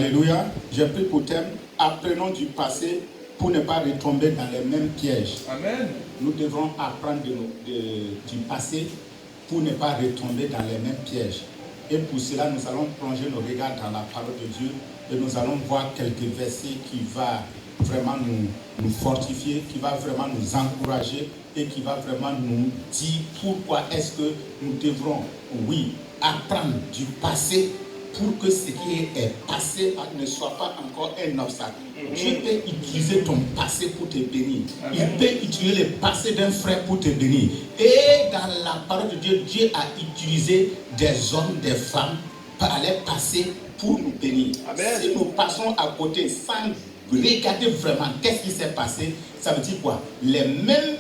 Alléluia. J'ai pris pour thème, apprenons du passé pour ne pas retomber dans les mêmes pièges. Amen. Nous devrons apprendre du passé pour ne pas retomber dans les mêmes pièges. Et pour cela, nous allons plonger nos regards dans la parole de Dieu et nous allons voir quelques versets qui vont vraiment nous fortifier, qui va vraiment nous encourager et qui va vraiment nous dire pourquoi est-ce que nous devrons, oui, apprendre du passé pour que ce qui est passé ne soit pas encore un obstacle. Dieu peut utiliser ton passé pour te bénir. Il peut utiliser le passé d'un frère pour te bénir. Et dans la parole de Dieu, Dieu a utilisé des hommes, des femmes par les passés pour nous bénir. Amen. Si nous passons à côté sans regarder vraiment qu'est-ce qui s'est passé, ça veut dire quoi? Les mêmes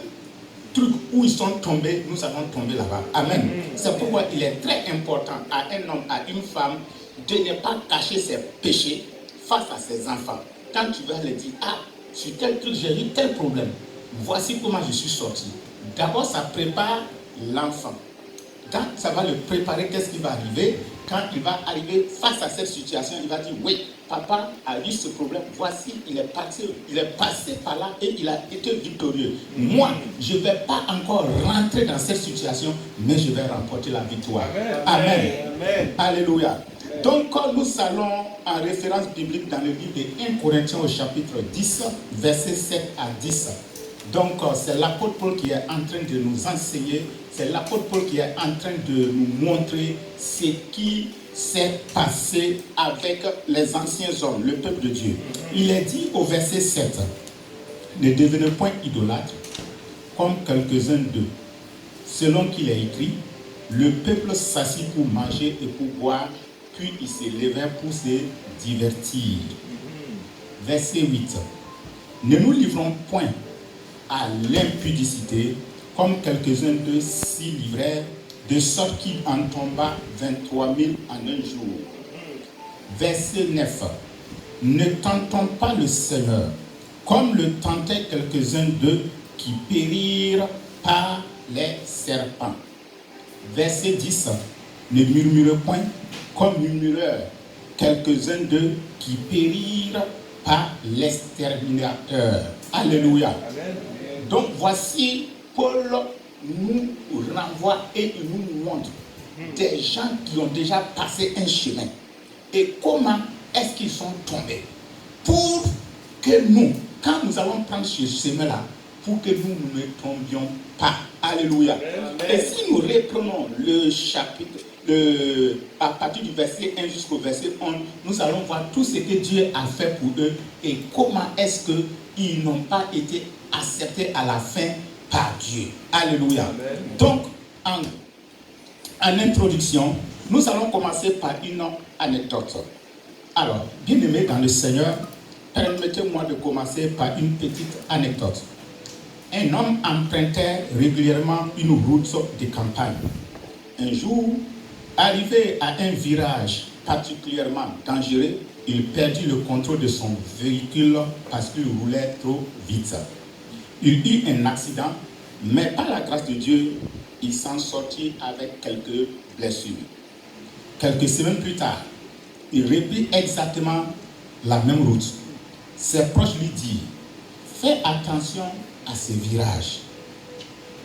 trucs où ils sont tombés, nous allons tomber là-bas. Amen. C'est pourquoi il est très important à un homme, à une femme, de ne pas cacher ses péchés face à ses enfants. Quand tu vas leur dire, ah, sur tel truc, j'ai eu tel problème, voici comment je suis sorti. D'abord, ça prépare l'enfant. Quand ça va le préparer, qu'est-ce qui va arriver? Quand il va arriver face à cette situation, il va dire, oui, papa a eu ce problème, voici, il est passé par là et il a été victorieux. Moi, je ne vais pas encore rentrer dans cette situation, mais je vais remporter la victoire. Amen. Amen. Amen. Alléluia. Donc, nous allons en référence biblique dans le livre de 1 Corinthiens au chapitre 10, versets 7 à 10. Donc, c'est l'apôtre Paul qui est en train de nous enseigner, c'est l'apôtre Paul qui est en train de nous montrer ce qui s'est passé avec les anciens hommes, le peuple de Dieu. Il est dit au verset 7, ne devenez point idolâtres, comme quelques-uns d'eux. Selon qu'il est écrit, le peuple s'assit pour manger et pour boire, puis ils se levèrent pour se divertir. Verset 8. Ne nous livrons point à l'impudicité, comme quelques-uns d'eux s'y livrèrent, de sorte qu'il en tomba 23 000 en un jour. Verset 9. Ne tentons pas le Seigneur, comme le tentaient quelques-uns d'eux qui périrent par les serpents. Verset 10. Ne murmurez point, comme murmurèrent quelques-uns d'eux qui périrent par l'exterminateur. Alléluia. Amen. Donc voici, Paul nous renvoie et il nous montre des gens qui ont déjà passé un chemin. Et comment est-ce qu'ils sont tombés? Pour que nous, quand nous allons prendre ce chemin-là, pour que nous ne tombions pas. Alléluia. Amen. Et si nous reprenons le chapitre, à partir du verset 1 jusqu'au verset 11, nous allons voir tout ce que Dieu a fait pour eux et comment est-ce qu'ils n'ont pas été acceptés à la fin par Dieu. Alléluia. Amen. Donc, en introduction, nous allons commencer par une anecdote. Alors, bien-aimés dans le Seigneur, permettez-moi de commencer par une petite anecdote. Un homme empruntait régulièrement une route de campagne. Un jour, arrivé à un virage particulièrement dangereux, il perdit le contrôle de son véhicule parce qu'il roulait trop vite. Il eut un accident, mais par la grâce de Dieu, il s'en sortit avec quelques blessures. Quelques semaines plus tard, il reprit exactement la même route. Ses proches lui dirent, fais attention à ces virages.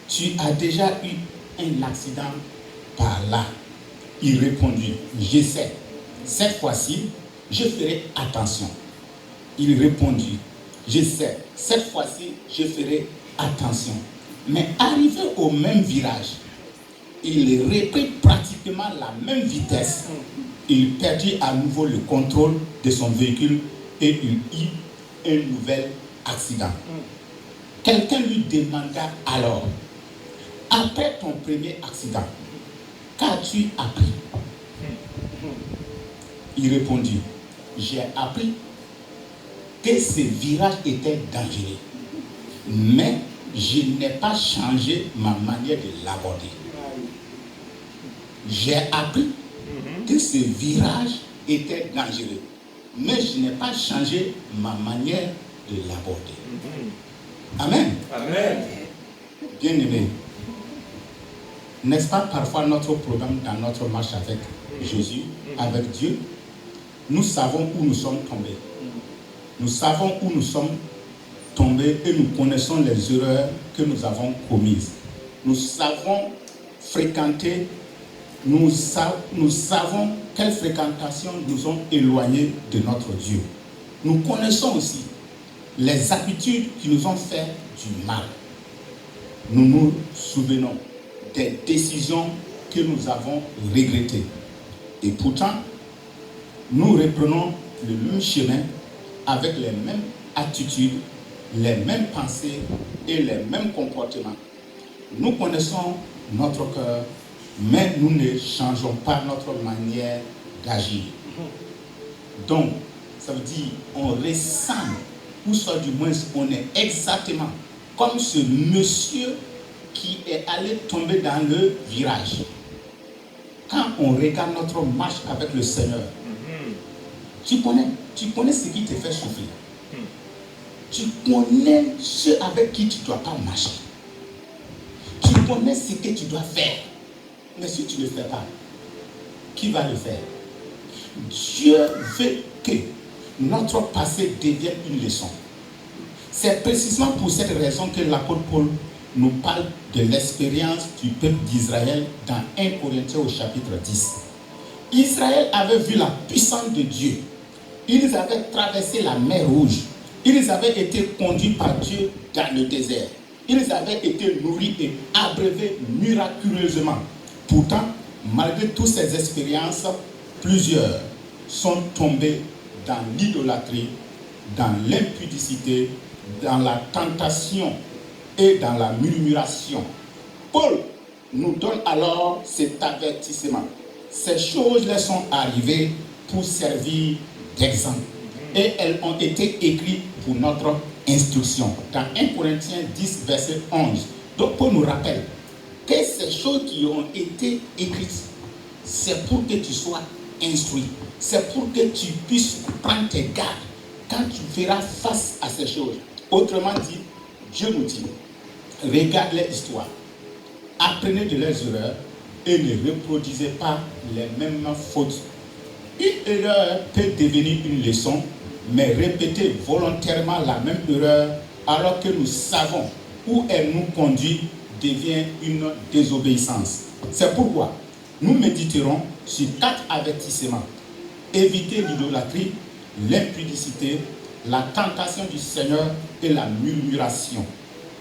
Tu as déjà eu un accident par là. Il répondit, je sais, cette fois-ci, je ferai attention. Il répondit, je sais, cette fois-ci, je ferai attention. Mais arrivé au même virage, il reprit pratiquement la même vitesse. Il perdit à nouveau le contrôle de son véhicule et il eut un nouvel accident. Quelqu'un lui demanda alors, après ton premier accident, qu'as-tu appris? Il répondit, j'ai appris que ce virage était dangereux, mais je n'ai pas changé ma manière de l'aborder. J'ai appris que ce virage était dangereux, mais je n'ai pas changé ma manière de l'aborder. Amen. Amen. Bien-aimé, n'est-ce pas parfois notre problème dans notre marche avec Jésus, avec Dieu? nous savons où nous sommes tombés. Nous savons où nous sommes tombés et nous connaissons les erreurs que nous avons commises. Nous savons fréquenter, nous savons quelles fréquentations nous ont éloignés de notre Dieu. Nous connaissons aussi les habitudes qui nous ont fait du mal. Nous nous souvenons des décisions que nous avons regrettées. Et pourtant, nous reprenons le même chemin avec les mêmes attitudes, les mêmes pensées et les mêmes comportements. Nous connaissons notre cœur, mais nous ne changeons pas notre manière d'agir. Donc, ça veut dire on ressemble, ou soit du moins on est exactement comme ce monsieur qui est allé tomber dans le virage. Quand on regarde notre marche avec le Seigneur, tu connais ce qui te fait souffrir. Tu connais ceux avec qui tu ne dois pas marcher. Tu connais ce que tu dois faire. Mais si tu ne le fais pas, qui va le faire? Dieu veut que notre passé devienne une leçon. C'est précisément pour cette raison que l'apôtre Paul nous parle de l'expérience du peuple d'Israël dans 1 Corinthiens au chapitre 10. Israël avait vu la puissance de Dieu. Ils avaient traversé la mer Rouge. Ils avaient été conduits par Dieu dans le désert. Ils avaient été nourris et abreuvés miraculeusement. Pourtant, malgré toutes ces expériences, plusieurs sont tombés dans l'idolâtrie, dans l'impudicité, dans la tentation et dans la murmuration. Paul nous donne alors cet avertissement. Ces choses leur sont arrivées pour servir d'exemple. Et elles ont été écrites pour notre instruction. Dans 1 Corinthiens 10, verset 11. Donc Paul nous rappelle que ces choses qui ont été écrites, c'est pour que tu sois instruit. C'est pour que tu puisses prendre tes gardes quand tu feras face à ces choses. Autrement dit, Dieu nous dit, regarde les histoires, apprenez de leurs erreurs et ne reproduisez pas les mêmes fautes. Une erreur peut devenir une leçon, mais répéter volontairement la même erreur alors que nous savons où elle nous conduit devient une désobéissance. C'est pourquoi nous méditerons sur 4 avertissements. Éviter l'idolâtrie, l'impudicité, la tentation du Seigneur et la murmuration.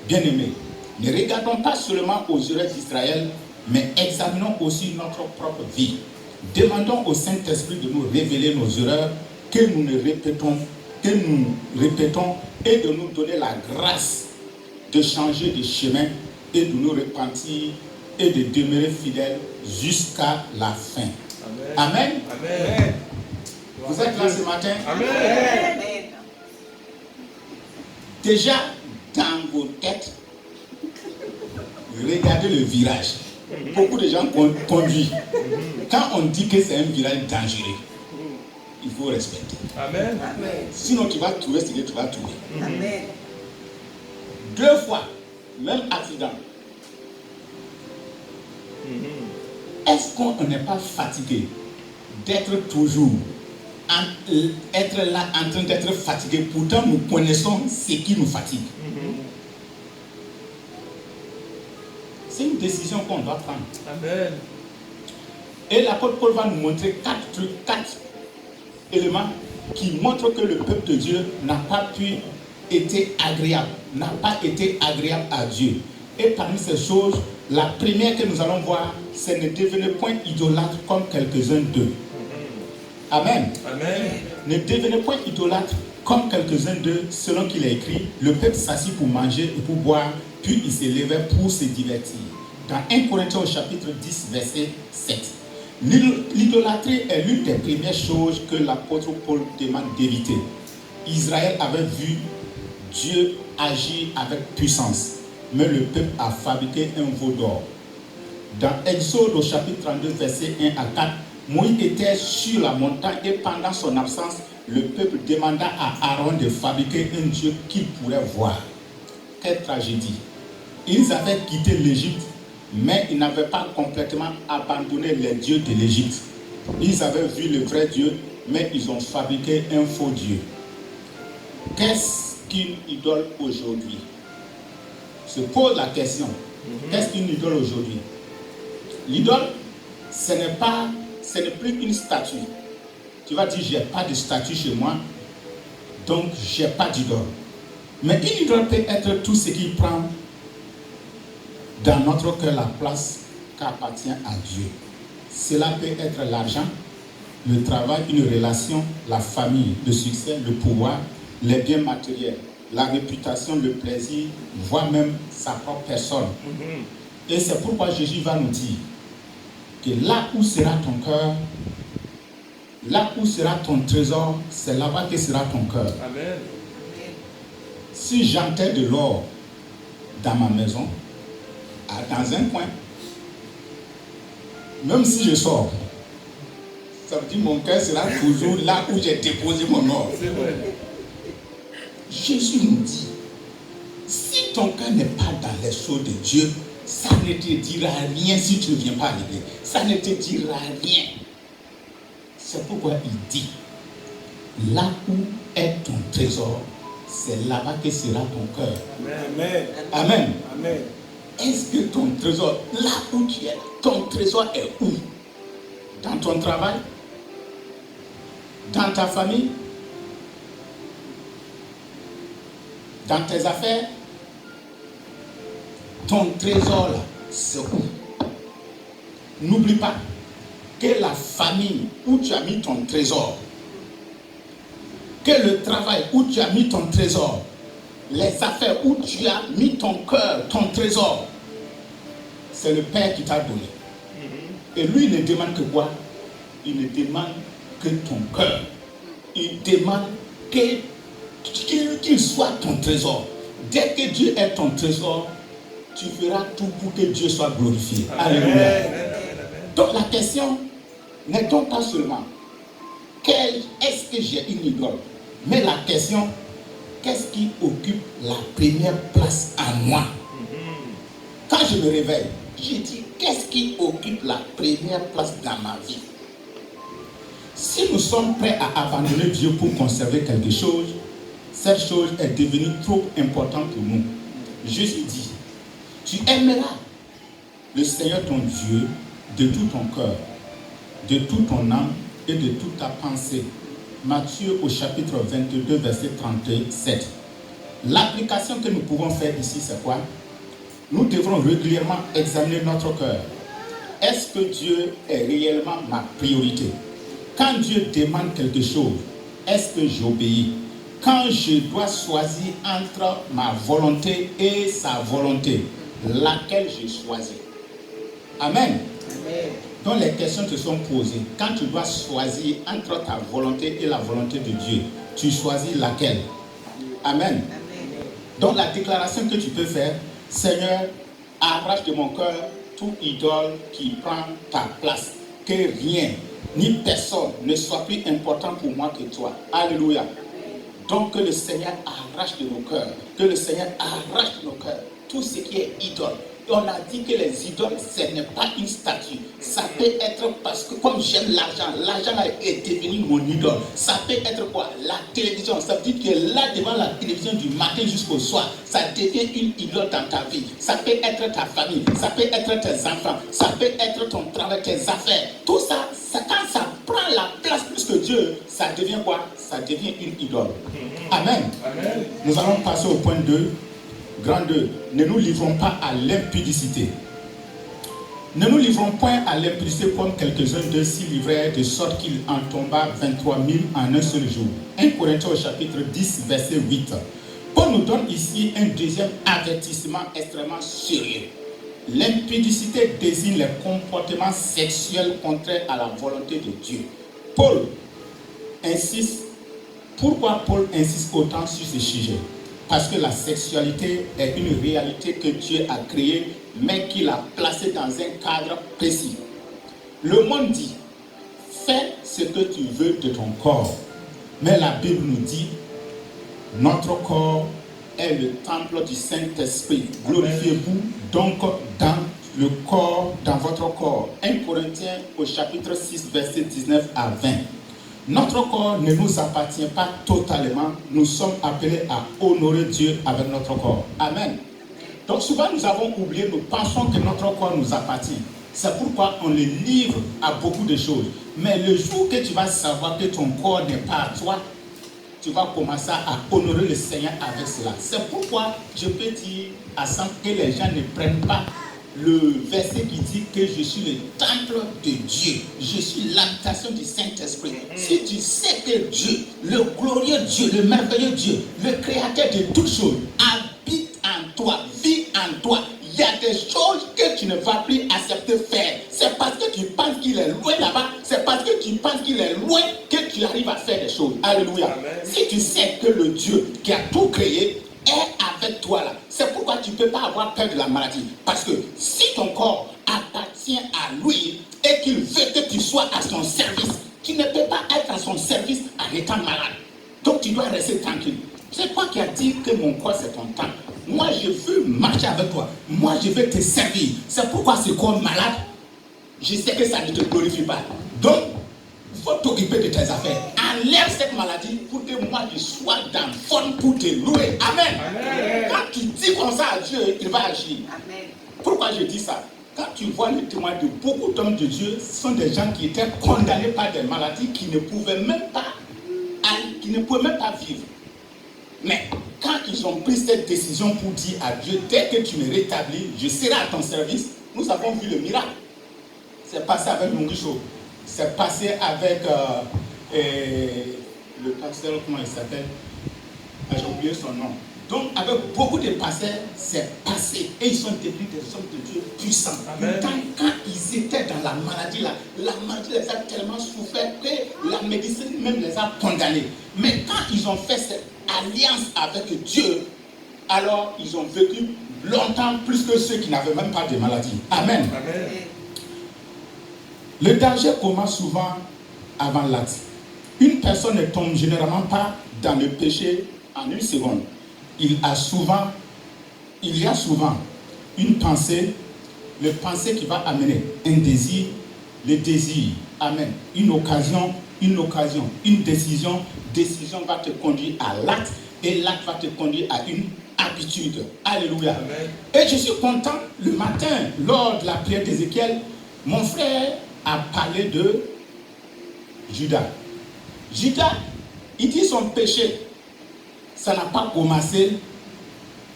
Bien-aimés, ne regardons pas seulement aux erreurs d'Israël, mais examinons aussi notre propre vie. Demandons au Saint-Esprit de nous révéler nos erreurs que nous répétons et de nous donner la grâce de changer de chemin et de nous repentir et de demeurer fidèles jusqu'à la fin. Amen. Amen. Amen. Vous êtes là ce matin? Amen. Déjà, dans vos têtes, regardez le virage. Beaucoup de gens conduisent. Quand on dit que c'est un virage dangereux, il faut respecter. Amen. Sinon, tu vas trouver ce que tu vas trouver. Amen. 2 fois, même accident. Est-ce qu'on n'est pas fatigué d'être toujours, être là en train d'être fatigué? Pourtant, nous connaissons ce qui nous fatigue. C'est une décision qu'on doit prendre. Amen. Et l'apôtre Paul va nous montrer 4 éléments qui montrent que le peuple de Dieu n'a pas été agréable à Dieu. Et parmi ces choses, la première que nous allons voir, c'est ne devenez point idolâtre comme quelques-uns d'eux. Amen. Amen. Ne devenez point idolâtre comme quelques-uns d'eux, selon qu'il est écrit, le peuple s'assit pour manger et pour boire, puis il s'élevait pour se divertir. Dans 1 Corinthiens au chapitre 10, verset 7. L'idolâtrie est l'une des premières choses que l'apôtre Paul demande d'éviter. Israël avait vu Dieu agir avec puissance, mais le peuple a fabriqué un veau d'or. Dans Exode au chapitre 32, verset 1 à 4, Moïse était sur la montagne et pendant son absence, le peuple demanda à Aaron de fabriquer un Dieu qu'il pourrait voir. Quelle tragédie! Ils avaient quitté l'Égypte, mais ils n'avaient pas complètement abandonné les dieux de l'Égypte. Ils avaient vu le vrai Dieu mais ils ont fabriqué un faux Dieu. Qu'est-ce qu'une idole aujourd'hui? Se pose la question. Qu'est-ce qu'une idole aujourd'hui? L'idole, ce n'est plus une statue. Tu vas dire, j'ai pas de statue chez moi, donc j'ai pas d'idole. Mais une idole peut être tout ce qui prend dans notre cœur la place qu'appartient à Dieu. Cela peut être l'argent, le travail, une relation, la famille, le succès, le pouvoir, les biens matériels, la réputation, le plaisir, voire même sa propre personne. Et c'est pourquoi Jésus va nous dire que là où sera ton cœur, là où sera ton trésor, c'est là-bas que sera ton cœur. Amen. Si j'enterre de l'or dans ma maison, dans un coin, même si je sors, ça veut dire mon cœur sera toujours là où j'ai déposé mon or. C'est vrai. Jésus nous dit, si ton cœur n'est pas dans les choses de Dieu, ça ne te dira rien si tu ne viens pas à l'église. Ça ne te dira rien. C'est pourquoi il dit, là où est ton trésor, c'est là-bas que sera ton cœur. Amen. Amen. Amen. Est-ce que ton trésor, là où tu es, ton trésor est où? Dans ton travail? Dans ta famille? Dans tes affaires? Ton trésor là, c'est où? N'oublie pas que la famille où tu as mis ton trésor, que le travail où tu as mis ton trésor, les affaires où tu as mis ton cœur, ton trésor, c'est le Père qui t'a donné. Et lui, il ne demande que quoi? Il ne demande que ton cœur. Il demande qu'il soit ton trésor. Dès que Dieu est ton trésor, tu feras tout pour que Dieu soit glorifié. Alléluia. Donc la question n'est donc pas seulement est-ce que j'ai une idole, mais la question, qu'est-ce qui occupe la première place à moi? Quand je me réveille, je dis, qu'est-ce qui occupe la première place dans ma vie? Si nous sommes prêts à abandonner Dieu pour conserver quelque chose, cette chose est devenue trop importante pour nous. Jésus dit, tu aimeras le Seigneur ton Dieu de tout ton cœur, de toute ton âme et de toute ta pensée. Matthieu au chapitre 22, verset 37. L'application que nous pouvons faire ici, c'est quoi? Nous devrons régulièrement examiner notre cœur. Est-ce que Dieu est réellement ma priorité? Quand Dieu demande quelque chose, est-ce que j'obéis? Quand je dois choisir entre ma volonté et sa volonté, laquelle je choisis? Amen. Amen. Donc les questions te sont posées. Quand tu dois choisir entre ta volonté et la volonté de Dieu, tu choisis laquelle? Amen. Amen. Donc la déclaration que tu peux faire, Seigneur, arrache de mon cœur tout idole qui prend ta place. Que rien, ni personne ne soit plus important pour moi que toi. Alléluia. Donc que le Seigneur arrache de nos cœurs, que le Seigneur arrache de nos cœurs tout ce qui est idole. On a dit que les idoles, ce n'est pas une statue. Ça peut être parce que comme j'aime l'argent, l'argent est devenu mon idole. Ça peut être quoi? La télévision. Ça veut dire que là, devant la télévision du matin jusqu'au soir, ça devient une idole dans ta vie. Ça peut être ta famille, ça peut être tes enfants, ça peut être ton travail, tes affaires. Tout ça, quand ça prend la place plus que Dieu, ça devient quoi? Ça devient une idole. Amen. Amen. Nous allons passer au point 2. Grand 2, ne nous livrons pas à l'impudicité. Ne nous livrons point à l'impudicité comme quelques-uns d'eux s'y livrèrent, de sorte qu'il en tomba 23 000 en un seul jour. 1 Corinthiens au chapitre 10, verset 8. Paul nous donne ici un deuxième avertissement extrêmement sérieux. L'impudicité désigne les comportements sexuels contraires à la volonté de Dieu. Paul insiste. Pourquoi Paul insiste autant sur ce sujet? Parce que la sexualité est une réalité que Dieu a créée, mais qu'il a placée dans un cadre précis. Le monde dit, fais ce que tu veux de ton corps. Mais la Bible nous dit, notre corps est le temple du Saint-Esprit. Glorifiez-vous donc dans le corps, dans votre corps. 1 Corinthiens au chapitre 6, verset 19 à 20. Notre corps ne nous appartient pas totalement. Nous sommes appelés à honorer Dieu avec notre corps. Amen. Donc souvent nous avons oublié, nous pensons que notre corps nous appartient. C'est pourquoi on le livre à beaucoup de choses. Mais le jour que tu vas savoir que ton corps n'est pas à toi, tu vas commencer à honorer le Seigneur avec cela. C'est pourquoi je peux dire à ça que les gens ne prennent pas le verset qui dit que je suis le temple de Dieu. Je suis l'habitation du Saint-Esprit. Si tu sais que Dieu, le glorieux Dieu, le merveilleux Dieu, le créateur de toutes choses, habite en toi, vit en toi, il y a des choses que tu ne vas plus accepter faire. C'est parce que tu penses qu'il est loin là-bas. C'est parce que tu penses qu'il est loin que tu arrives à faire des choses. Alléluia. Amen. Si tu sais que le Dieu qui a tout créé est avec toi là, c'est pourquoi tu ne peux pas avoir peur de la maladie. Parce que si ton corps appartient à lui et qu'il veut que tu sois à son service, tu ne peux pas être à son service en étant malade. Donc tu dois rester tranquille. C'est toi qui as dit que mon corps c'est ton temple. Moi je veux marcher avec toi. Moi je veux te servir. C'est pourquoi ce corps malade, je sais que ça ne te glorifie pas. Donc, il faut t'occuper de tes affaires. Enlève cette maladie pour que moi je sois dans forme pour te louer. Amen. Amen. Quand tu dis comme ça à Dieu, il va agir. Amen. Pourquoi je dis ça? Quand tu vois le témoin de beaucoup d'hommes de Dieu, ce sont des gens qui étaient condamnés par des maladies qui ne pouvaient même pas vivre. Mais quand ils ont pris cette décision pour dire à Dieu, dès que tu me rétablis, je serai à ton service, nous avons vu le miracle. C'est passé avec Mungisho. C'est passé avec le pasteur, comment il s'appelle? J'ai oublié son nom. Donc, avec beaucoup de pasteurs, c'est passé. Et ils sont devenus des hommes de Dieu puissants. Quand ils étaient dans la maladie, la maladie les a tellement souffert que la médecine même les a condamnés. Mais quand ils ont fait cette alliance avec Dieu, alors ils ont vécu longtemps plus que ceux qui n'avaient même pas de maladie. Amen. Amen. Le danger commence souvent avant l'acte. Une personne ne tombe généralement pas dans le péché en une seconde. Il y a souvent une pensée, le pensée qui va amener un désir, le désir, amen, une occasion, une décision va te conduire à l'acte et l'acte va te conduire à une habitude. Alléluia. Amen. Et je suis content, le matin, lors de la prière d'Ézéchiel, mon frère a parlé de Judas. Judas, il dit son péché. Ça n'a pas commencé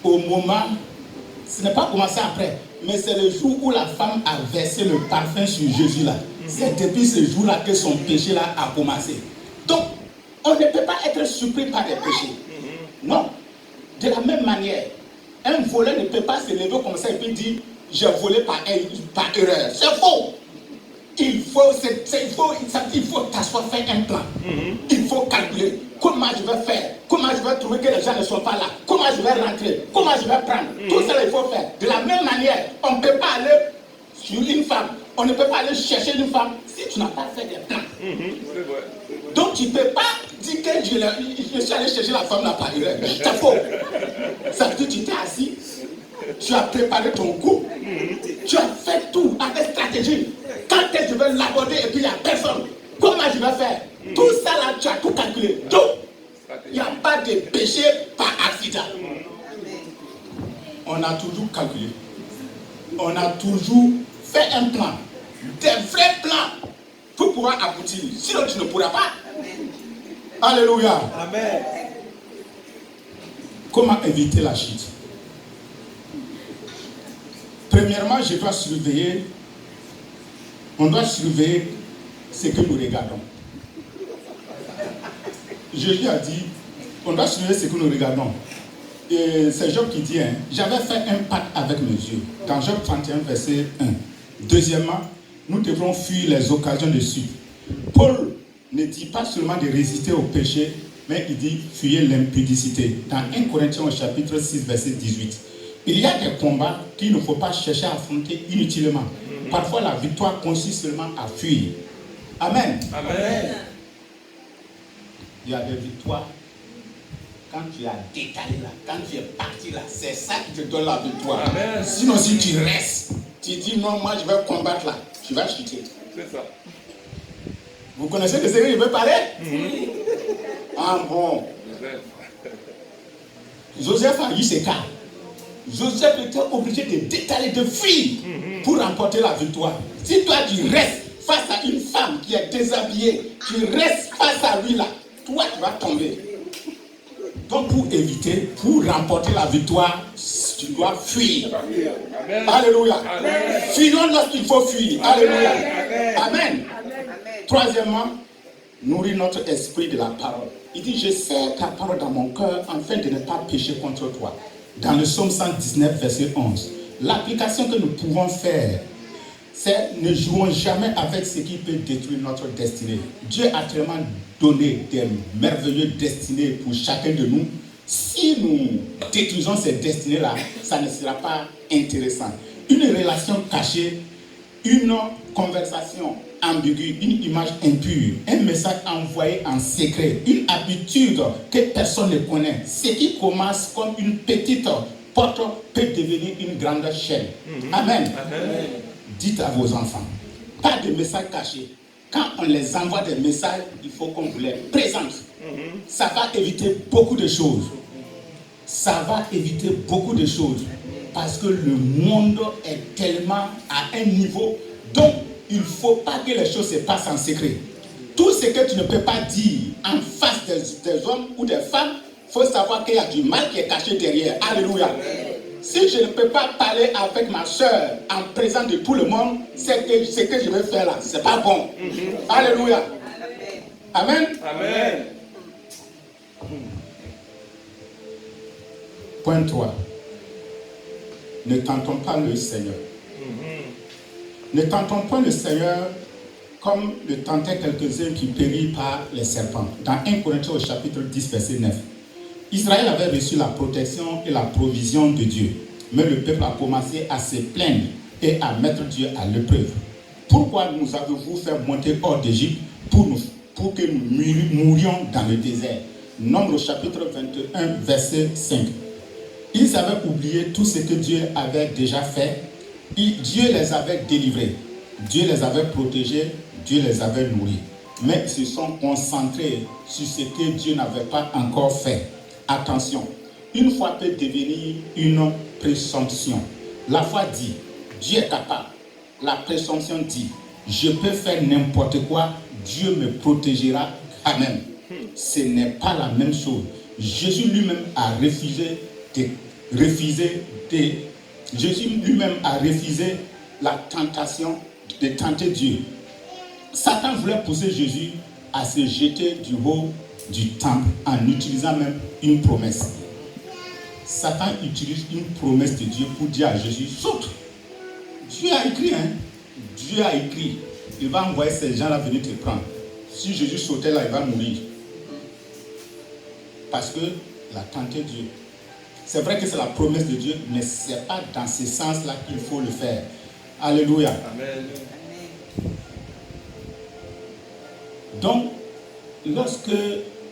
au moment, ce n'est pas commencé après, mais c'est le jour où la femme a versé le parfum sur Jésus là. C'est depuis ce jour-là que son péché là a commencé. Donc, on ne peut pas être surpris par des péchés. Non. De la même manière, un voleur ne peut pas se lever comme ça et puis dire, j'ai volé par erreur. C'est faux. Il faut t'asseoir, faire un plan. Il faut calculer comment je vais faire, comment je vais trouver que les gens ne sont pas là, comment je vais rentrer, comment je vais prendre. Tout ça, il faut faire. De la même manière, on ne peut pas aller sur une femme, on ne peut pas aller chercher une femme si tu n'as pas fait des plans. Donc tu ne peux pas dire que je suis allé chercher la femme là par erreur. C'est faux. Ça veut dire que tu t'es assis, tu as préparé ton coup, tu as fait tout avec stratégie. Quand est-ce que je vais l'aborder et puis il n'y a personne? Comment je vais faire? Tout ça là, tu as tout calculé. Donc, il n'y a pas de péché par accident. On a toujours calculé. On a toujours fait un plan. Des vrais plans pour pouvoir aboutir. Sinon, tu ne pourras pas. Alléluia. Amen. Comment éviter la chute? Premièrement, je dois surveiller. On doit surveiller ce que nous regardons. Jésus a dit, on doit surveiller ce que nous regardons. Et c'est Job qui dit, j'avais fait un pacte avec mes yeux. Dans Job 31, verset 1. Deuxièmement, nous devrons fuir les occasions de suite. Paul ne dit pas seulement de résister au péché, mais il dit fuyer l'impudicité. Dans 1 Corinthiens au chapitre 6, verset 18. Il y a des combats qu'il ne faut pas chercher à affronter inutilement. Parfois, la victoire consiste seulement à fuir. Amen. Amen. Il y a des victoires. Quand tu as détalé là, quand tu es parti là, c'est ça qui te donne la victoire. Amen. Sinon, si tu restes, tu dis non, moi je vais combattre là, tu vas chuter. C'est ça. Vous connaissez de ce que je veux parler? Ah bon. Joseph a eu ses cas. Joseph était obligé de détaler, de fuir pour remporter la victoire. Si toi tu restes face à une femme qui est déshabillée, tu restes face à lui là, toi tu vas tomber. Donc pour éviter, pour remporter la victoire, tu dois fuir. Amen. Alléluia. Fuyons lorsqu'il faut fuir. Alléluia. Amen. Troisièmement, nourrir notre esprit de la parole. Il dit, je serre ta parole dans mon cœur afin de ne pas pécher contre toi. Dans le psaume 119, verset 11. L'application que nous pouvons faire, c'est ne jouons jamais avec ce qui peut détruire notre destinée. Dieu a tellement donné des merveilleuses destinées pour chacun de nous. Si nous détruisons ces destinées-là, ça ne sera pas intéressant. Une relation cachée, une conversation ambiguë, une image impure, un message envoyé en secret, une habitude que personne ne connaît. Ce qui commence comme une petite porte peut devenir une grande chaîne. Amen. Amen. Dites à vos enfants, pas de messages cachés. Quand on les envoie des messages, il faut qu'on vous les présente. Ça va éviter beaucoup de choses. Ça va éviter beaucoup de choses. Parce que le monde est tellement à un niveau dont il ne faut pas que les choses se passent en secret. Tout ce que tu ne peux pas dire en face des hommes ou des femmes, il faut savoir qu'il y a du mal qui est caché derrière. Alléluia. Si je ne peux pas parler avec ma soeur en présence de tout le monde, c'est que ce que je vais faire là, c'est pas bon. Alléluia. Amen. Amen. Point 3. Ne tentons pas le Seigneur. Ne tentons pas le Seigneur comme le tentaient quelques-uns qui périrent par les serpents. Dans 1 Corinthiens au chapitre 10, verset 9. Israël avait reçu la protection et la provision de Dieu. Mais le peuple a commencé à se plaindre et à mettre Dieu à l'épreuve. Pourquoi nous avez-vous fait monter hors d'Égypte pour que nous mourions dans le désert? Nombre au chapitre 21, verset 5. Ils avaient oublié tout ce que Dieu avait déjà fait. Dieu les avait délivrés. Dieu les avait protégés. Dieu les avait nourris. Mais ils se sont concentrés sur ce que Dieu n'avait pas encore fait. Attention, une foi peut devenir une présomption. La foi dit, Dieu est capable. La présomption dit, je peux faire n'importe quoi, Dieu me protégera quand même. Ce n'est pas la même chose. Jésus lui-même a refusé Jésus lui-même a refusé la tentation de tenter Dieu. Satan voulait pousser Jésus à se jeter du haut du temple en utilisant même une promesse. Satan utilise une promesse de Dieu pour dire à Jésus, saute. Dieu a écrit, Dieu a écrit. Il va envoyer ces gens-là venir te prendre. Si Jésus sautait là, il va mourir. Parce qu'il a tenté Dieu. C'est vrai que c'est la promesse de Dieu, mais ce n'est pas dans ce sens-là qu'il faut le faire. Alléluia. Amen. Donc, lorsque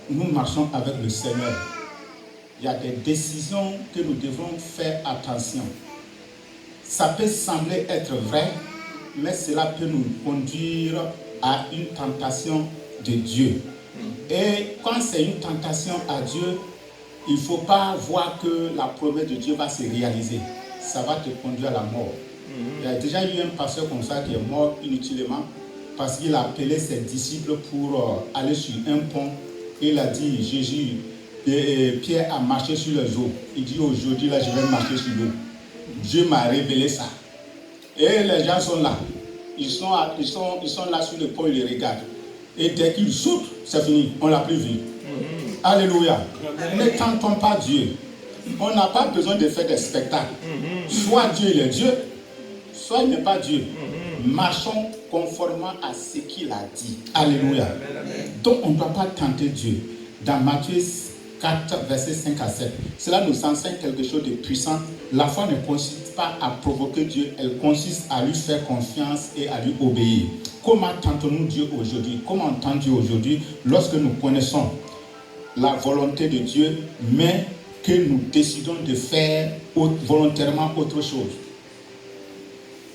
nous marchons avec le Seigneur, il y a des décisions que nous devons faire attention. Ça peut sembler être vrai, mais cela peut nous conduire à une tentation de Dieu. Et quand c'est une tentation à Dieu, il ne faut pas voir que la promesse de Dieu va se réaliser. Ça va te conduire à la mort. Il y a déjà eu un pasteur comme ça qui est mort inutilement parce qu'il a appelé ses disciples pour aller sur un pont. Et il a dit, Jésus, Pierre a marché sur les eaux. Il dit, aujourd'hui, là, je vais marcher sur l'eau. Dieu m'a révélé ça. Et les gens sont là. Ils sont là sur le pont, ils les regardent. Et dès qu'ils sautent, c'est fini. On ne l'a plus vu. Alléluia. Ne tentons pas Dieu. On n'a pas besoin de faire des spectacles. Soit Dieu il est Dieu, soit il n'est pas Dieu. Marchons conformément à ce qu'il a dit. Alléluia. Donc on ne doit pas tenter Dieu. Dans Matthieu 4, versets 5 à 7, cela nous enseigne quelque chose de puissant. La foi ne consiste pas à provoquer Dieu, elle consiste à lui faire confiance et à lui obéir. Comment tentons-nous Dieu aujourd'hui? Comment on tente Dieu aujourd'hui lorsque nous connaissons la volonté de Dieu, mais que nous décidons de faire volontairement autre chose?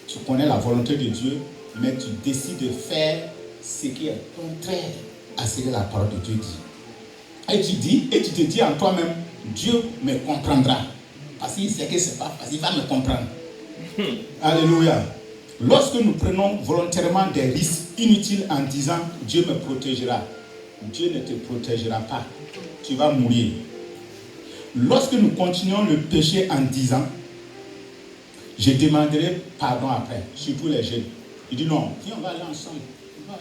Tu connais la volonté de Dieu, mais tu décides de faire ce qui est contraire à ce que la parole de Dieu dit. Et tu te dis en toi-même, Dieu me comprendra. Parce qu'il sait que c'est pas facile, il va me comprendre. Alléluia. Lorsque nous prenons volontairement des risques inutiles en disant Dieu me protégera, Dieu ne te protégera pas. Tu vas mourir. Lorsque nous continuons le péché en disant je demanderai pardon après, surtout les jeunes. Il dit non, viens, on va aller ensemble. On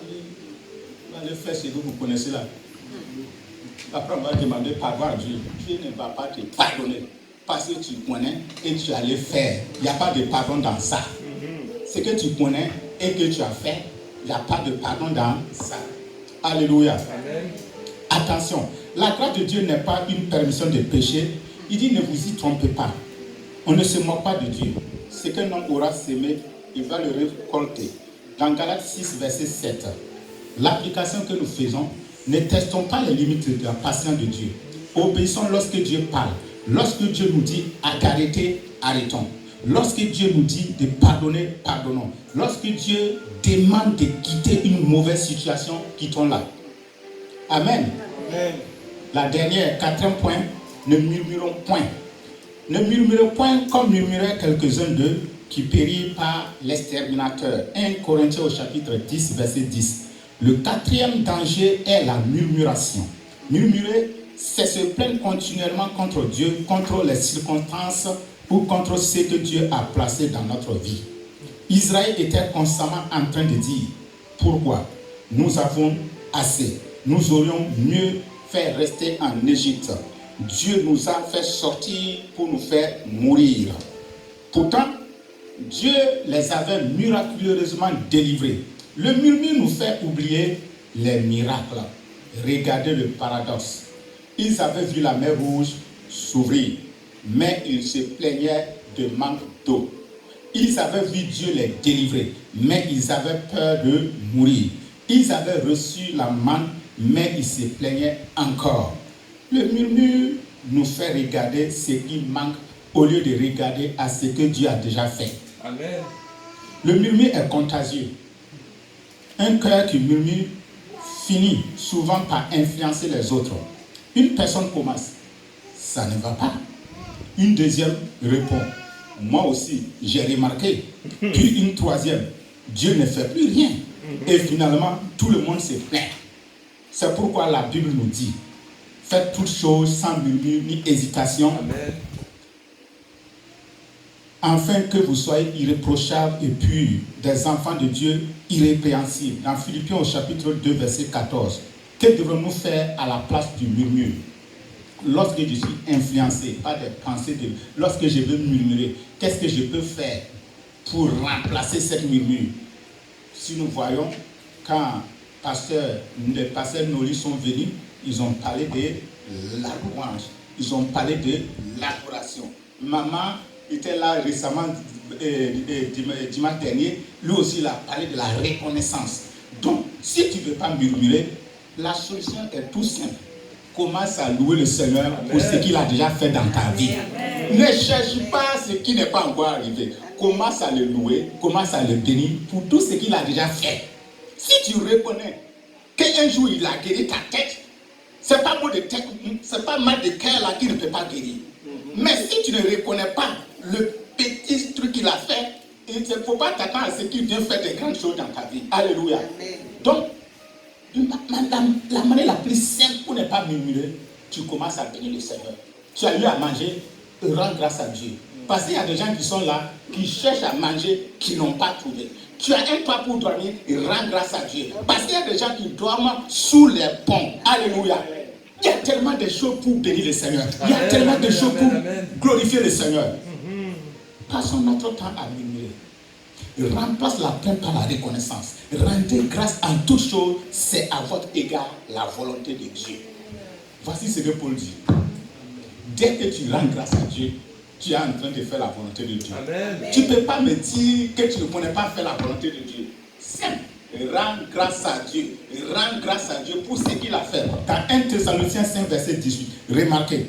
va aller faire ce que vous connaissez là. Après, on va demander pardon à Dieu. Dieu ne va pas te pardonner. Parce que tu connais et tu allais faire. Il n'y a pas de pardon dans ça. Ce que tu connais et que tu as fait, il n'y a pas de pardon dans ça. Alléluia. Amen. Attention, la grâce de Dieu n'est pas une permission de pécher. Il dit ne vous y trompez pas. On ne se moque pas de Dieu. Ce qu'un homme aura semé, il va le récolter. Dans Galates 6, verset 7, l'application que nous faisons, ne testons pas les limites de la patience de Dieu. Obéissons lorsque Dieu parle. Lorsque Dieu nous dit d'arrêter, arrêtons. Lorsque Dieu nous dit de pardonner, pardonnons. Lorsque Dieu demande de quitter une mauvaise situation, quittons-la. Amen. Amen. La dernière, quatrième point, ne murmurons point. Ne murmurez point comme murmuraient quelques-uns d'eux qui périrent par l'exterminateur. 1 Corinthiens au chapitre 10, verset 10. Le quatrième danger est la murmuration. Murmurer, c'est se plaindre continuellement contre Dieu, contre les circonstances ou contre ce que Dieu a placé dans notre vie. Israël était constamment en train de dire, pourquoi nous avons assez, nous aurions mieux fait rester en Égypte. Dieu nous a fait sortir pour nous faire mourir. Pourtant, Dieu les avait miraculeusement délivrés. Le murmure nous fait oublier les miracles. Regardez le paradoxe. Ils avaient vu la mer Rouge s'ouvrir, mais ils se plaignaient de manque d'eau. Ils avaient vu Dieu les délivrer, mais ils avaient peur de mourir. Ils avaient reçu la manne, mais ils se plaignaient encore. Le murmure nous fait regarder ce qui manque au lieu de regarder à ce que Dieu a déjà fait. Amen. Le murmure est contagieux. Un cœur qui murmure finit souvent par influencer les autres. Une personne commence, ça ne va pas. Une deuxième répond, moi aussi, j'ai remarqué. Puis une troisième, Dieu ne fait plus rien. Et finalement, tout le monde se plaint. C'est pourquoi la Bible nous dit, faites toutes choses sans murmure ni hésitation. Amen. Afin que vous soyez irréprochables et purs, des enfants de Dieu irrépréhensibles. Dans Philippiens au chapitre 2, verset 14. Que devons-nous faire à la place du murmure? Lorsque je suis influencé par des pensées de... Lorsque je veux murmurer, qu'est-ce que je peux faire pour remplacer cette murmure? Si nous voyons, quand les pasteurs Noli sont venus, ils ont parlé de la louange, ils ont parlé de l'adoration. Maman était là récemment, dimanche dernier, lui aussi il a parlé de la reconnaissance. Donc, si tu ne veux pas murmurer, la solution est tout simple. Commence à louer le Seigneur pour ce qu'il a déjà fait dans ta vie. Amen. Ne cherche pas ce qui n'est pas encore arrivé. Commence à le louer, commence à le bénir pour tout ce qu'il a déjà fait. Si tu reconnais qu'un jour il a guéri ta tête, c'est pas mal de tête, c'est pas mal de cœur là qui ne peut pas guérir. Mais si tu ne reconnais pas le petit truc qu'il a fait, il ne faut pas t'attendre à ce qu'il vienne faire de grandes choses dans ta vie. Alléluia. Amen. Donc, la manière la plus simple pour ne pas murmurer, tu commences à bénir le Seigneur. Tu as eu à manger, rends grâce à Dieu. Parce qu'il y a des gens qui sont là, qui cherchent à manger, qui n'ont pas trouvé. Tu as un toit pour dormir, rends grâce à Dieu. Parce qu'il y a des gens qui dorment sous les ponts. Alléluia. Il y a tellement de choses pour bénir le Seigneur. Il y a tellement de choses pour glorifier le Seigneur. Passons notre temps à murmurer. Remplace la plainte par la reconnaissance. Rendez grâce en toutes choses, c'est à votre égard la volonté de Dieu. Voici ce que Paul dit. Dès que tu rends grâce à Dieu, tu es en train de faire la volonté de Dieu. Amen. Tu ne peux pas me dire que tu ne connais pas faire la volonté de Dieu. Simple. Rends grâce à Dieu. Rends grâce à Dieu pour ce qu'il a fait. Dans 1 Thessaloniciens 5, verset 18, remarquez,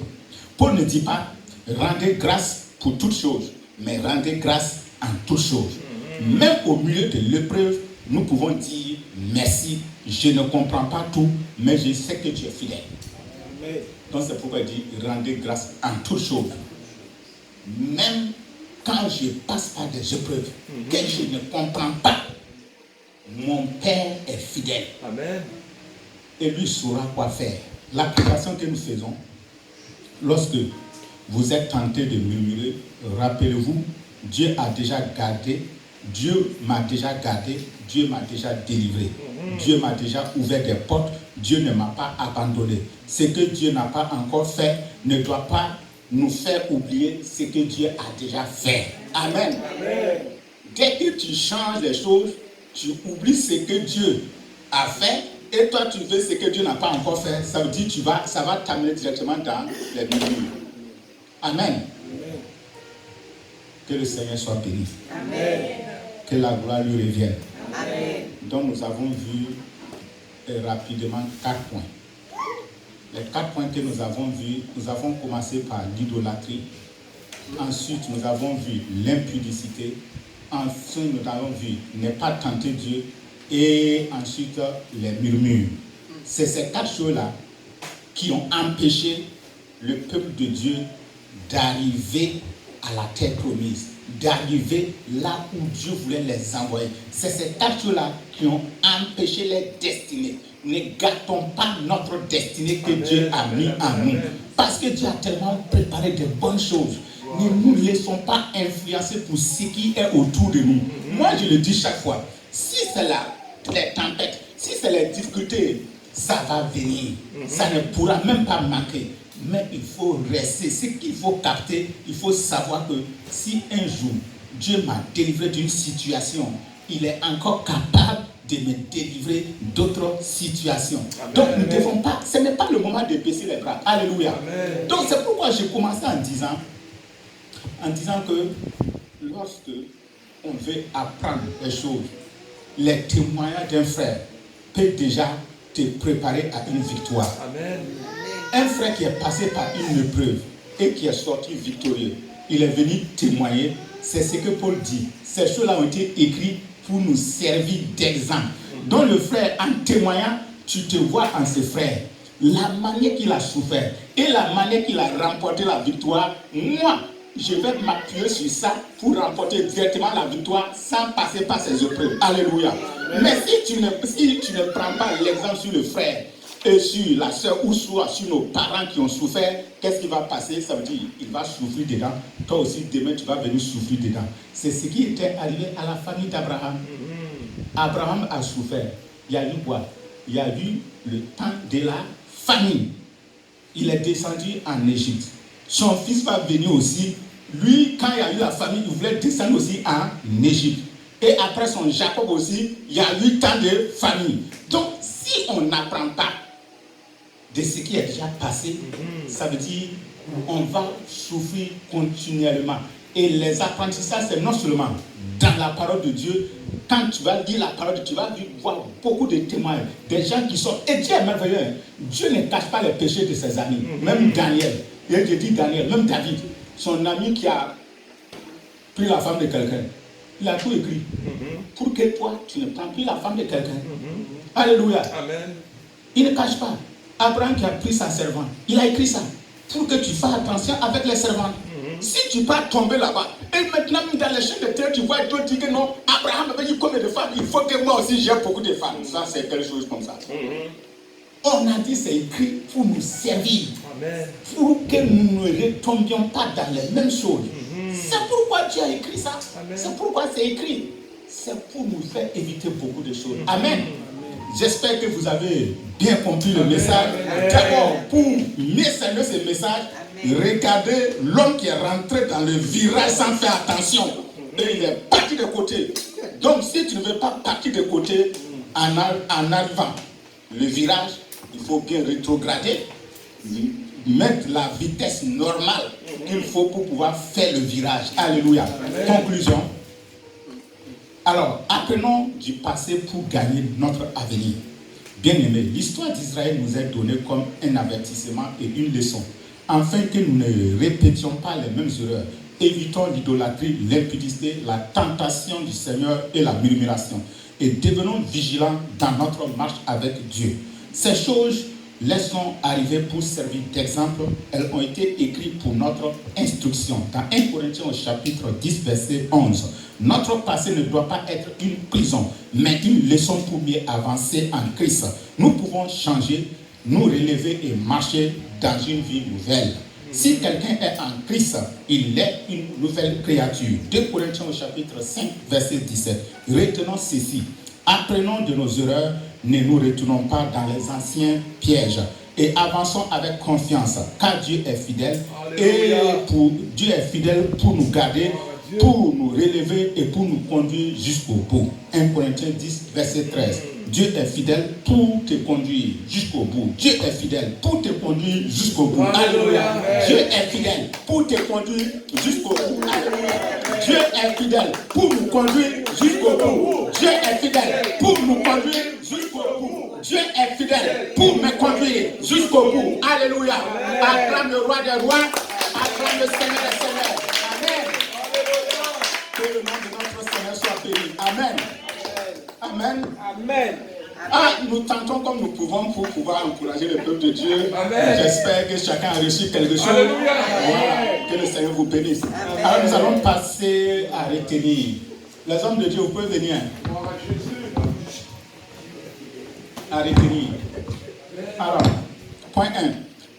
Paul ne dit pas rendez grâce pour toutes choses, mais rendez grâce en toutes choses. Même au milieu de l'épreuve, nous pouvons dire merci. Je ne comprends pas tout, mais je sais que tu es fidèle. Amen. Donc c'est pourquoi il dit rendez grâce en toutes choses. Même quand je passe par des épreuves que je ne comprends pas, mon Père est fidèle. Amen. Et lui saura quoi faire. L'application que nous faisons, lorsque vous êtes tenté de murmurer, rappelez-vous, Dieu a déjà gardé, Dieu m'a déjà gardé, Dieu m'a déjà délivré, Dieu m'a déjà ouvert des portes, Dieu ne m'a pas abandonné. Ce que Dieu n'a pas encore fait ne doit pas nous faire oublier ce que Dieu a déjà fait. Amen. Amen. Dès que tu changes les choses, tu oublies ce que Dieu a fait et toi tu veux ce que Dieu n'a pas encore fait. Ça veut dire que ça va t'amener directement dans les murmures. Amen. Amen. Que le Seigneur soit béni. Amen. Que la gloire lui revienne. Amen. Donc nous avons vu rapidement 4 points. Les 4 points que nous avons vus, nous avons commencé par l'idolâtrie. Ensuite, nous avons vu l'impudicité. Ensuite, nous avons vu ne pas tenter Dieu. Et ensuite, les murmures. C'est ces 4 choses-là qui ont empêché le peuple de Dieu d'arriver à la terre promise, d'arriver là où Dieu voulait les envoyer. C'est ces 4 choses-là qui ont empêché les destinées. Ne gâtons pas notre destinée que Dieu a mis en nous. Parce que Dieu a tellement préparé de bonnes choses. Ne nous laissons pas influencer pour ce qui est autour de nous. Moi, je le dis chaque fois. Si c'est les tempêtes, si c'est les difficultés, ça va venir. Ça ne pourra même pas manquer. Mais il faut rester. Ce qu'il faut capter, il faut savoir que si un jour, Dieu m'a délivré d'une situation, il est encore capable de me délivrer d'autres situations. Amen. Donc nous ne devons pas, ce n'est pas le moment de baisser les bras. Alléluia. Amen. Donc c'est pourquoi j'ai commencé en disant que lorsque on veut apprendre les choses, les témoignages d'un frère peut déjà te préparer à une victoire. Amen. Un frère qui est passé par une épreuve et qui est sorti victorieux, il est venu témoigner. C'est ce que Paul dit. Ces choses-là ont été écrites pour nous servir d'exemple. Donc le frère, en témoignant, tu te vois en ce frère. La manière qu'il a souffert et la manière qu'il a remporté la victoire, moi, je vais m'appuyer sur ça pour remporter directement la victoire sans passer par ces épreuves. Alléluia. Amen. Mais si tu ne prends pas l'exemple sur le frère et sur la soeur ou sur nos parents qui ont souffert, qu'est-ce qui va passer? Ça veut dire qu'il va souffrir dedans. Toi aussi, demain, tu vas venir souffrir dedans. C'est ce qui était arrivé à la famille d'Abraham. Abraham a souffert. Il y a eu quoi? Il y a eu le temps de la famine. Il est descendu en Égypte. Son fils va venir aussi. Lui, quand il y a eu la famine, il voulait descendre aussi en Égypte. Et après son Jacob aussi, il y a eu tant de famine. Donc, si on n'apprend pas de ce qui est déjà passé, ça veut dire qu'on va souffrir continuellement. Et les apprentissages, c'est non seulement dans la parole de Dieu. Quand tu vas lire la parole de Dieu, tu vas voir beaucoup de témoins, des gens qui sont... Et Dieu est merveilleux. Dieu ne cache pas les péchés de ses amis. Même Daniel, et je dis Daniel, même David, son ami qui a pris la femme de quelqu'un, il a tout écrit. Pour que toi, tu ne prends plus la femme de quelqu'un. Alléluia. Amen. Il ne cache pas. Abraham qui a pris sa servante, il a écrit ça. Pour que tu fasses attention avec les servantes. Si tu vas tomber là-bas, et maintenant dans les chaînes de terre, tu vois d'autres dire que non, Abraham avait dit combien de femmes, il faut que moi aussi j'ai beaucoup de femmes. Ça, c'est quelque chose comme ça. On a dit c'est écrit pour nous servir. Amen. Pour que nous ne retombions pas dans les mêmes choses. C'est pourquoi tu as écrit ça. Amen. C'est pourquoi c'est écrit. C'est pour nous faire éviter beaucoup de choses. Amen. J'espère que vous avez bien compris le message. D'abord, pour mieux cerner ce message, regardez l'homme qui est rentré dans le virage sans faire attention. Et il est parti de côté. Donc, si tu ne veux pas partir de côté en arrivant le virage, il faut bien rétrograder, mettre la vitesse normale qu'il faut pour pouvoir faire le virage. Alléluia. Amen. Conclusion. Alors, apprenons du passé pour gagner notre avenir. Bien-aimés, l'histoire d'Israël nous est donnée comme un avertissement et une leçon, afin que nous ne répétions pas les mêmes erreurs évitons l'idolâtrie, l'impudicité, la tentation du Seigneur et la murmuration. Et devenons vigilants dans notre marche avec Dieu. Ces choses les sont arrivées pour servir d'exemple. Elles ont été écrites pour notre instruction. Dans 1 Corinthiens au chapitre 10, verset 11. Notre passé ne doit pas être une prison, mais une leçon pour mieux avancer en Christ. Nous pouvons changer, nous relever et marcher dans une vie nouvelle. Si quelqu'un est en Christ, il est une nouvelle créature. 2 Corinthiens au chapitre 5, verset 17. Retenons ceci. Apprenons de nos erreurs, ne nous retournons pas dans les anciens pièges et avançons avec confiance, car Dieu est fidèle. Dieu est fidèle pour nous garder, pour nous relever et pour nous conduire jusqu'au bout. 1 Corinthiens 10, verset 13. Dieu est fidèle pour te conduire jusqu'au bout. Dieu est fidèle pour te conduire jusqu'au bout. Alléluia. Dieu est fidèle pour te conduire jusqu'au bout. Alléluia. Dieu est fidèle pour nous conduire jusqu'au bout. Dieu est fidèle pour nous conduire jusqu'au bout. Dieu est fidèle pour me conduire jusqu'au bout. Alléluia. Acclame le roi des rois. Acclame le Seigneur des seigneurs. Amen. Que le nom de notre Seigneur soit béni. Amen. Amen. Amen. Nous tentons comme nous pouvons pour pouvoir encourager le peuple de Dieu. J'espère que chacun a reçu quelque chose. Voilà. Que le Seigneur vous bénisse. Amen. Alors nous allons passer à retenir. Les hommes de Dieu, vous pouvez venir. À retenir. Alors, point 1.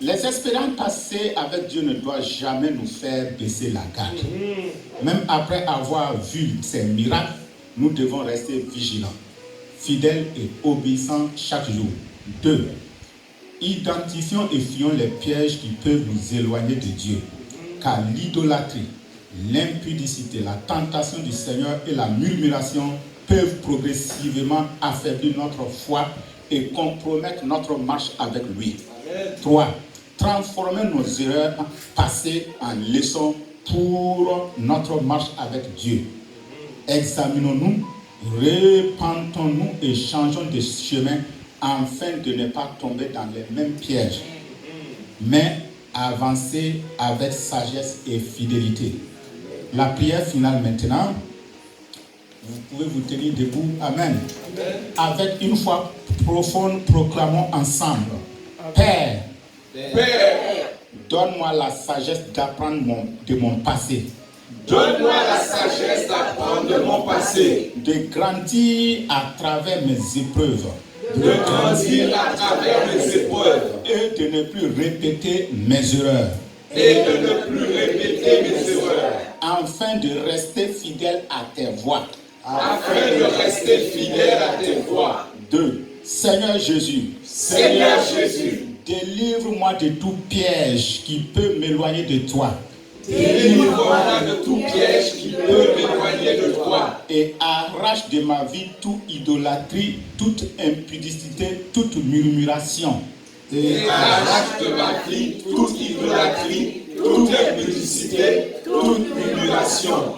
Les expériences passées avec Dieu ne doivent jamais nous faire baisser la garde. Même après avoir vu ces miracles, nous devons rester vigilants, fidèles et obéissants chaque jour. 2. Identifions et fuyons les pièges qui peuvent nous éloigner de Dieu. Car l'idolâtrie, l'impudicité, la tentation du Seigneur et la murmuration peuvent progressivement affaiblir notre foi et compromettre notre marche avec lui. 3. Transformer nos erreurs passées en leçons pour notre marche avec Dieu. Examinons-nous, repentons-nous et changeons de chemin afin de ne pas tomber dans les mêmes pièges, mais avancer avec sagesse et fidélité. La prière finale maintenant. Vous pouvez vous tenir debout. Amen. Avec une foi profonde, proclamons ensemble. Père, donne-moi la sagesse d'apprendre de mon passé. Donne-moi la sagesse d'apprendre de mon passé. De grandir à travers mes épreuves. De grandir à travers mes épreuves. Et de ne plus répéter mes erreurs. Et de ne plus répéter mes erreurs. Afin de rester fidèle à tes voies. Afin de rester fidèle à tes voies. 2. Seigneur Jésus. Seigneur Jésus. Délivre-moi de tout piège qui peut m'éloigner de toi. Délivre-moi de tout piège qui peut m'éloigner de toi. Et arrache de ma vie toute idolâtrie, toute impudicité, toute murmuration. Et arrache de ma vie toute idolâtrie, toute impudicité, toute murmuration.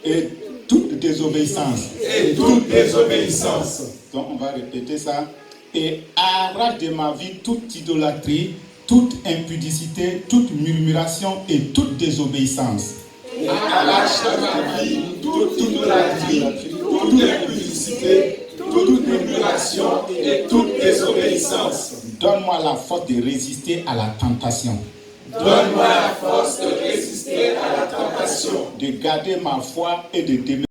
Et toute désobéissance. Et toute désobéissance. Donc on va répéter ça. Et arrache de ma vie toute idolâtrie, toute impudicité, toute murmuration et toute désobéissance. Et arrache de ma vie toute idolâtrie, toute impudicité, toute murmuration et toute désobéissance. Donne-moi la force de résister à la tentation. Donne-moi la force de résister à la tentation. De garder ma foi et de demeurer